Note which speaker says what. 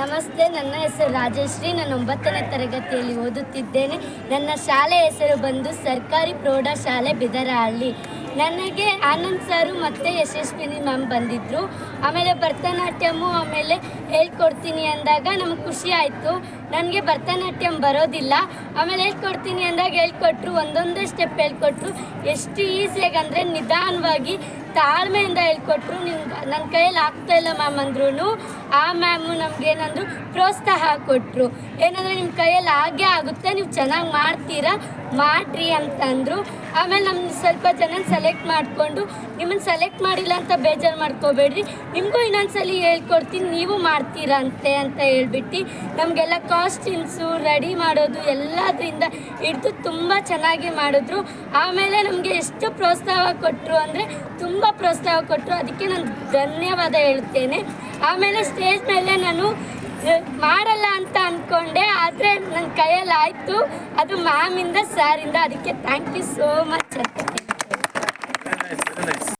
Speaker 1: ನಮಸ್ತೆ, ನನ್ನ ಹೆಸರು ರಾಜಶ್ರೀ. ನಾನು 9ನೇ ತರಗತಿಯಲ್ಲಿ ಓದುತ್ತಿದ್ದೇನೆ. ನನ್ನ ಶಾಲೆ ಹೆಸರು ಬಂದು ಸರ್ಕಾರಿ ಪ್ರೌಢಶಾಲೆ ಬಿದರಹಳ್ಳಿ. ನನಗೆ ಆನಂದ್ ಸರು ಮತ್ತು ಯಶಸ್ವಿನಿ ಮ್ಯಾಮ್ ಬಂದಿದ್ದರು. ಆಮೇಲೆ ಭರತನಾಟ್ಯಮು ಆಮೇಲೆ ಹೇಳ್ಕೊಡ್ತೀನಿ ಅಂದಾಗ ನಮಗೆ ಖುಷಿ ಆಯಿತು. ನನಗೆ ಭರತನಾಟ್ಯಂ ಬರೋದಿಲ್ಲ. ಆಮೇಲೆ ಹೇಳ್ಕೊಡ್ತೀನಿ ಅಂದಾಗ ಹೇಳ್ಕೊಟ್ರು, ಒಂದೊಂದೇ ಸ್ಟೆಪ್ ಹೇಳ್ಕೊಟ್ರು. ಎಷ್ಟು ಈಸಿಯಾಗಿ ಅಂದರೆ ನಿಧಾನವಾಗಿ ತಾಳ್ಮೆಯಿಂದ ಹೇಳ್ಕೊಟ್ರು. ನನ್ನ ಕೈಯಲ್ಲಿ ಆಗ್ತಾಯಿಲ್ಲ ಮ್ಯಾಮ್ ಅಂದ್ರೂ ಆ ಮ್ಯಾಮು ನಮಗೇನಂದ್ರು ಪ್ರೋತ್ಸಾಹ ಕೊಟ್ಟರು. ಏನಂದರೆ ನಿಮ್ಮ ಕೈಯಲ್ಲಿ ಹಾಗೆ ಆಗುತ್ತೆ, ನೀವು ಚೆನ್ನಾಗಿ ಮಾಡ್ತೀರಾ, ಮಾಡಿರಿ ಅಂತಂದರು. ಆಮೇಲೆ ನಮ್ಮ ಸ್ವಲ್ಪ ಜನ ಸೆಲೆಕ್ಟ್ ಮಾಡಿಕೊಂಡು, ನಿಮ್ಮನ್ನು ಸೆಲೆಕ್ಟ್ ಮಾಡಿಲ್ಲ ಅಂತ ಬೇಜಾರು ಮಾಡ್ಕೋಬೇಡ್ರಿ, ನಿಮಗೂ ಇನ್ನೊಂದ್ಸಲಿ ಹೇಳ್ಕೊಡ್ತೀನಿ, ನೀವು ಮಾಡ್ತೀರಾ ಅಂತ ಹೇಳ್ಬಿಟ್ಟು ನಮಗೆಲ್ಲ ಕಾಸ್ಟ್ಯೂಮ್ಸು ರೆಡಿ ಮಾಡೋದು ಎಲ್ಲದರಿಂದ ಹಿಡಿದು ತುಂಬ ಚೆನ್ನಾಗಿ ಮಾಡಿದ್ರು. ಆಮೇಲೆ ನಮಗೆ ಎಷ್ಟು ಪ್ರೋತ್ಸಾಹ ಕೊಟ್ಟರು ಅಂದರೆ ತುಂಬ ಪ್ರೋತ್ಸಾಹ ಕೊಟ್ಟರು. ಅದಕ್ಕೆ ನಾನು ಧನ್ಯವಾದ ಹೇಳ್ತೇನೆ. ಆಮೇಲೆ ಸ್ಟೇಜ್ ಮೇಲೆ ನಾನು ಮಾಡಲ್ಲ ಅಂತ ಅಂದ್ಕೊಂಡೆ, ಆದರೆ ನನ್ನ ಕೈಯಲ್ಲಿ ಆಯಿತು. ಅದು ಮ್ಯಾಮಿಂದ, ಸಾರಿಂದ. ಅದಕ್ಕೆ ಥ್ಯಾಂಕ್ ಯು ಸೋ ಮಚ್ ಅಂತ.